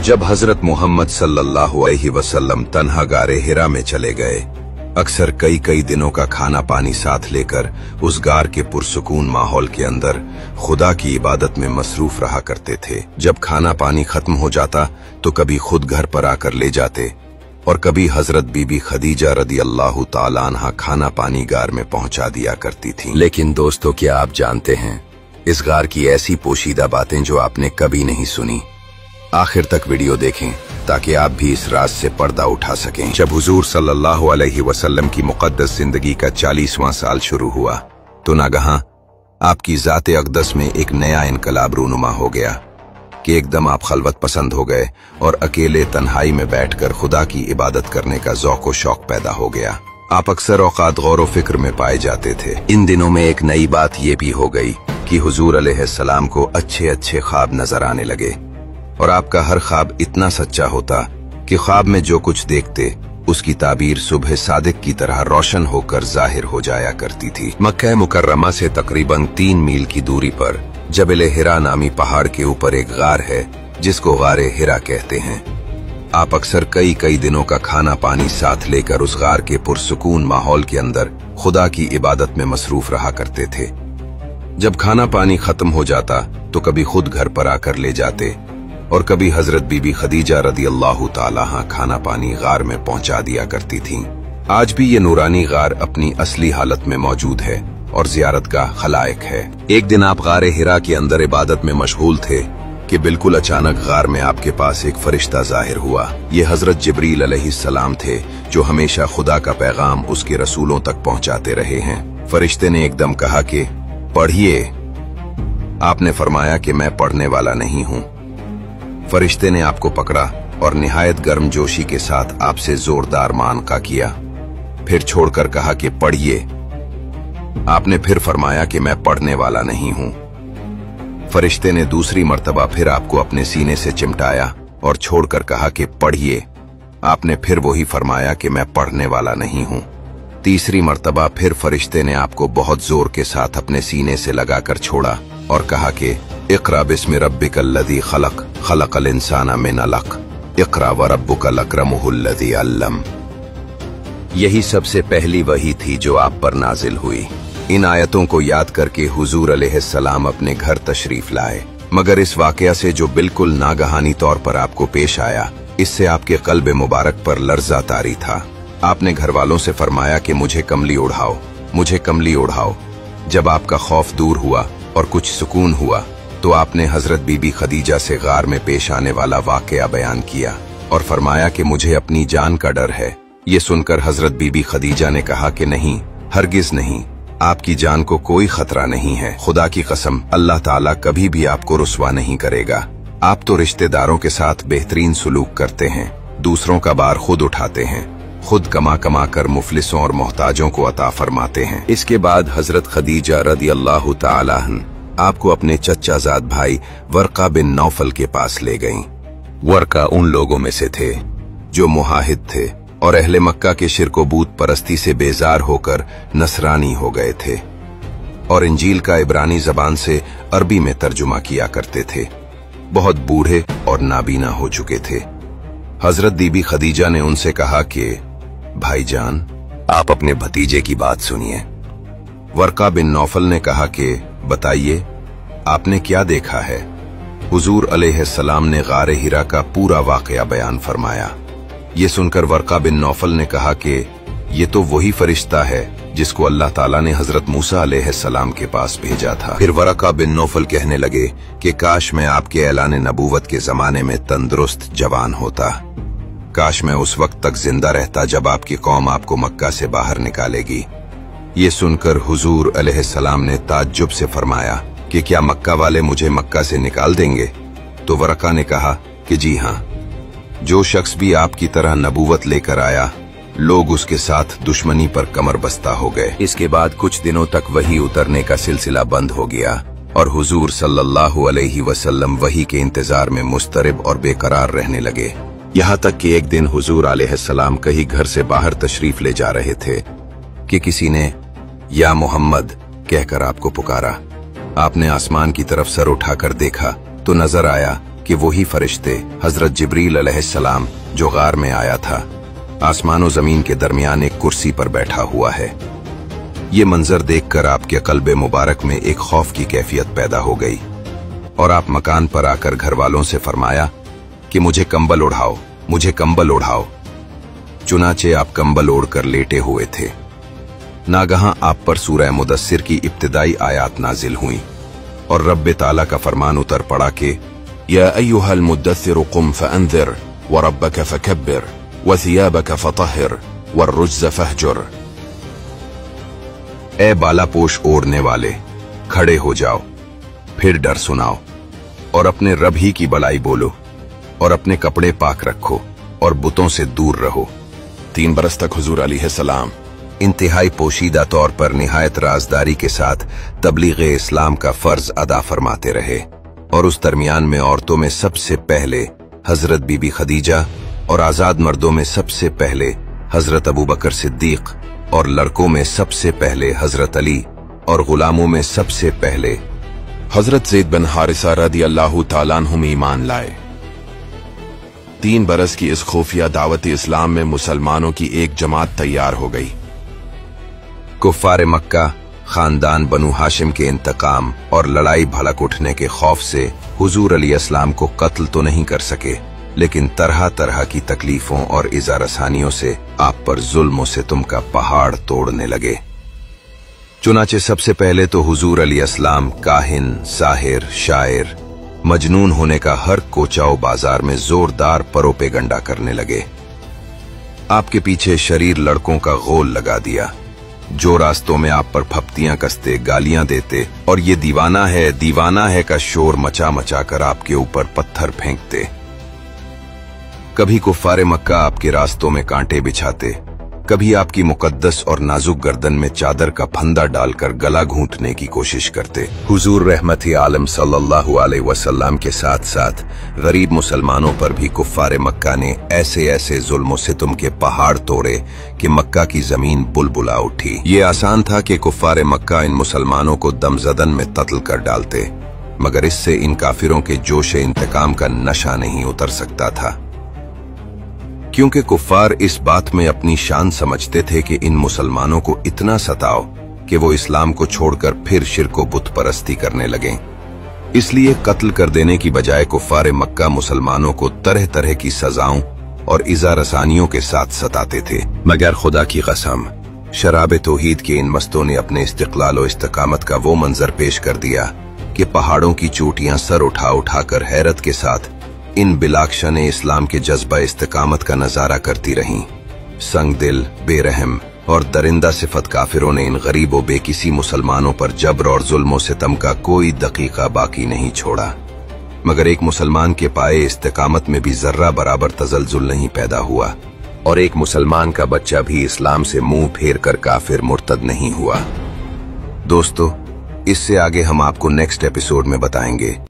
जब हजरत मोहम्मद सल्लल्लाहु अलैहि वसल्लम तन्हा गारे हिरा में चले गए, अक्सर कई कई दिनों का खाना पानी साथ लेकर उस गार के पुरसुकून माहौल के अंदर खुदा की इबादत में मसरूफ रहा करते थे। जब खाना पानी खत्म हो जाता तो कभी खुद घर पर आकर ले जाते और कभी हजरत बीबी खदीजा रदी अल्लाह ताला अन्हा खाना पानी गार में पहुंचा दिया करती थीं। लेकिन दोस्तों, क्या आप जानते हैं इस गार की ऐसी पोशीदा बातें जो आपने कभी नहीं सुनी? आखिर तक वीडियो देखें ताकि आप भी इस राज से पर्दा उठा सकें। जब हुजूर सल्लल्लाहु अलैहि वसल्लम की मुक़द्दस जिंदगी का 40वां साल शुरू हुआ तो नागहां आपकी ज़ाते अक़दस में एक नया इनकलाब रूनुमा हो गया कि एकदम आप खलवत पसंद हो गए और अकेले तन्हाई में बैठकर खुदा की इबादत करने का ज़ौक़ व शौक़ पैदा हो गया। आप अक्सर औक़ात गौर व फिक्र में पाए जाते थे। इन दिनों में एक नई बात ये भी हो गई कि हुजूर अलैहिस्सलाम को अच्छे अच्छे ख्वाब नजर आने लगे और आपका हर ख्वाब इतना सच्चा होता कि ख्वाब में जो कुछ देखते उसकी ताबीर सुबह सादिक की तरह रोशन होकर जाहिर हो जाया करती थी। मक्का मुकर्रमा से तकरीबन 3 मील की दूरी पर जबल हिरा नामी पहाड़ के ऊपर एक गार है जिसको गारे हिरा कहते हैं। आप अक्सर कई कई दिनों का खाना पानी साथ लेकर उस गार के पुरसुकून माहौल के अंदर खुदा की इबादत में मसरूफ रहा करते थे। जब खाना पानी खत्म हो जाता तो कभी खुद घर पर आकर ले जाते और कभी हजरत बीबी खदीजा रदी अल्लाह ताला अन्हा खाना पानी गार में पहुंचा दिया करती थीं। आज भी ये नूरानी गार अपनी असली हालत में मौजूद है और जियारत का खलाइक है। एक दिन आप गारे हिरा के अंदर इबादत में मशगूल थे कि बिल्कुल अचानक गार में आपके पास एक फरिश्ता जाहिर हुआ। ये हजरत जिब्रील अलैहिस्सलाम थे जो हमेशा खुदा का पैगाम उसके रसूलों तक पहुंचाते रहे हैं। फरिश्ते ने एकदम कहा कि पढ़िए। आपने फरमाया कि मैं पढ़ने वाला नहीं हूं। फरिश्ते ने आपको पकड़ा और निहायत गर्मजोशी के साथ आपसे जोरदार मानका किया, फिर छोड़कर कहा कि पढ़िए। आपने फिर फरमाया कि मैं पढ़ने वाला नहीं हूं। फरिश्ते ने दूसरी मर्तबा फिर आपको अपने सीने से चिमटाया और छोड़कर कहा कि पढ़िए। आपने फिर वही फरमाया कि मैं पढ़ने वाला नहीं हूं। तीसरी मर्तबा फिर फरिश्ते ने आपको बहुत जोर के साथ अपने सीने से लगाकर छोड़ा और कहा कि इक़रा बिस्मि रब्बिकल लज़ी खलक़ खलक़ल इंसाना मिन अलक़ इक़रा व रब्बुकल अकरमुहुल लज़ी अल्लम। यही सबसे पहली वही थी जो आप पर नाजिल हुई। इन आयतों को याद करके हुजूर अलैहिस्सलाम अपने घर तशरीफ लाए, मगर इस वाकया से जो बिल्कुल नागहानी तौर पर आपको पेश आया, इससे आपके क़ल्ब मुबारक पर लर्ज़ा तारी था। आपने घर वालों से फरमाया कि मुझे कमली ओढ़ाओ, मुझे कमली ओढ़ाओ। जब आपका खौफ दूर हुआ और कुछ सुकून हुआ तो आपने हजरत बीबी खदीजा से गार में पेश आने वाला वाकया बयान किया और फरमाया कि मुझे अपनी जान का डर है। ये सुनकर हजरत बीबी खदीजा ने कहा कि नहीं, हरगिज नहीं, आपकी जान को कोई खतरा नहीं है। खुदा की कसम, अल्लाह ताला कभी भी आपको रुस्वा नहीं करेगा। आप तो रिश्तेदारों के साथ बेहतरीन सुलूक करते हैं, दूसरों का बार खुद उठाते हैं, खुद कमा कमा कर मुफलिसों और मोहताजों को अता फरमाते हैं। इसके बाद हजरत खदीजा रदी अल्लाह ताला अन्हा आपको अपने चचाजाद भाई वर्का बिन नौफल के पास ले गईं। वर्का उन लोगों में से थे जो मुहाहिद थे और अहले मक्का के शिरको बूत परस्ती से बेजार होकर नसरानी हो गए थे और इंजील का इब्रानी जबान से अरबी में तर्जुमा किया करते थे। बहुत बूढ़े और नाबीना हो चुके थे। हजरत बीबी खदीजा ने उनसे कहा कि भाईजान, आप अपने भतीजे की बात सुनिए। वर्का बिन नौफल ने कहा कि बताइए, आपने क्या देखा है? हुजूर अलैहिस्सलाम ने गारे हिरा का पूरा वाकया बयान फरमाया। ये सुनकर वर्का बिन नौफल ने कहा कि ये तो वही फरिश्ता है जिसको अल्लाह ताला ने हजरत मूसा अलैहिस्सलाम के पास भेजा था। फिर वर्का बिन नौफल कहने लगे कि काश मैं आपके ऐलान नबूवत के जमाने में तंदुरुस्त जवान होता, काश मैं उस वक्त तक जिंदा रहता जब आपकी कौम आपको मक्का से बाहर निकालेगी। ये सुनकर हुजूर अलैहिस्सलाम ने ताज्जुब से फरमाया कि क्या मक्का वाले मुझे मक्का से निकाल देंगे? तो वर्का ने कहा कि जी हां, जो शख्स भी आपकी तरह नबूवत लेकर आया, लोग उसके साथ दुश्मनी पर कमर बस्ता हो गए। इसके बाद कुछ दिनों तक वही उतरने का सिलसिला बंद हो गया और हुजूर सल्लल्लाहु अलैहि वसल्लम वही के इंतजार में मुस्तरिब और बेकरार रहने लगे। यहाँ तक कि एक दिन हुजूर अलैहिस्सलाम कहीं घर से बाहर तशरीफ ले जा रहे थे कि किसी ने या मोहम्मद कहकर आपको पुकारा। आपने आसमान की तरफ सर उठाकर देखा तो नजर आया कि वही फरिश्ते हजरत जिब्रील अलैहिस्सलाम जो गार में आया था आसमान और जमीन के दरमियान एक कुर्सी पर बैठा हुआ है। ये मंजर देखकर आपके कल्बे मुबारक में एक खौफ की कैफियत पैदा हो गई और आप मकान पर आकर घर वालों से फरमाया कि मुझे कंबल उड़ाओ, मुझे कंबल उड़ाओ। चुनाचे आप कंबल ओढ़कर लेटे हुए थे। नागहां आप पर सूरह मुदस्सिर की इब्तिदाई आयात नाजिल हुई और रब्बे ताला का फरमान उतर पड़ा कि या अय्युहल मुद्दस्सिर कुम फअंज़िर व रब्बक फकब्बिर व सियाबक फतहिर वर्रुज्ज़ फहजुर। ए बालापोश ओढ़ने वाले, खड़े हो जाओ, फिर डर सुनाओ और अपने रब ही की भलाई बोलो और अपने कपड़े पाक रखो और बुतों से दूर रहो। 3 बरस तक हुजूर अलैहिस्सलाम इंतहाई पोशीदा तौर पर निहायत राजदारी के साथ तबलीग इस्लाम का फर्ज अदा फरमाते रहे और उस दरमियान में औरतों में सबसे पहले हजरत बीबी खदीजा और आजाद मर्दों में सबसे पहले हजरत अबू बकर सिद्दीक और लड़कों में सबसे पहले हजरत अली और गुलामों में सबसे पहले हजरत ज़ैद बिन हारिसा रदी अल्लाह तआला अन्हु में ईमान लाए। 3 बरस की इस खुफिया दावत इस्लाम में मुसलमानों की एक जमात तैयार हो गई। कुफ्फार मक्का खानदान बनु हाशिम के इंतकाम और लड़ाई भड़क उठने के खौफ से हुजूर अलैहिस्सलाम को कत्ल तो नहीं कर सके, लेकिन तरह तरह की तकलीफों और इज़ा रसानियों से आप पर जुल्म सितम का पहाड़ तोड़ने लगे। चुनाचे सबसे पहले तो हुजूर अलैहिस्सलाम काहिन, साहिर, शायर, मजनून होने का हर कोचाओ बाजार में जोरदार परोपे गंडा करने लगे। आपके पीछे शरीर लड़कों का गोल लगा दिया जो रास्तों में आप पर फप्तियां कसते, गालियां देते और ये दीवाना है का शोर मचा मचा कर आपके ऊपर पत्थर फेंकते। कभी कुफ्फारे मक्का आपके रास्तों में कांटे बिछाते, कभी आपकी मुकद्दस और नाजुक गर्दन में चादर का फंदा डालकर गला घूंटने की कोशिश करते। हुजूर रहमत आलम सल्लल्लाहु अलैहि वसल्लम के साथ साथ गरीब मुसलमानों पर भी कुफ्फारे मक्का ने ऐसे ऐसे जुल्म सितम के पहाड़ तोड़े कि मक्का की जमीन बुलबुला उठी। ये आसान था कि कुफ्फारे मक्का इन मुसलमानों को दमजदन में कत्ल कर डालते, मगर इससे इन काफिरों के जोश इंतकाम का नशा नहीं उतर सकता था, क्योंकि कुफ्फार इस बात में अपनी शान समझते थे कि इन मुसलमानों को इतना सताओ कि वो इस्लाम को छोड़कर फिर शिर्क व बुत परस्ती करने लगें। इसलिए कत्ल कर देने की बजाय कुफ्फार मक्का मुसलमानों को तरह तरह की सजाओं और इज़ा रसानियों के साथ सताते थे। मगर खुदा की कसम, शराब तौहीद के इन मस्तों ने अपने इस्तिक़लाल और इस्तिकामत का वो मंजर पेश कर दिया कि पहाड़ों की चोटियां सर उठा उठाकर हैरत के साथ इन बिलाक्शा ने इस्लाम के जज्बा इस्तिकामत का नजारा करती रहीं। संग दिल, बेरहम और दरिंदा सिफत काफिरों ने इन गरीब और बेकिसी मुसलमानों पर जबर और जुल्म सितम का कोई दकीका बाकी नहीं छोड़ा, मगर एक मुसलमान के पाए इस्तिकामत में भी जर्रा बराबर तजल्जुल नहीं पैदा हुआ और एक मुसलमान का बच्चा भी इस्लाम से मुंह फेर कर काफिर मुर्तद नहीं हुआ। दोस्तों, इससे आगे हम आपको नेक्स्ट एपिसोड में बताएंगे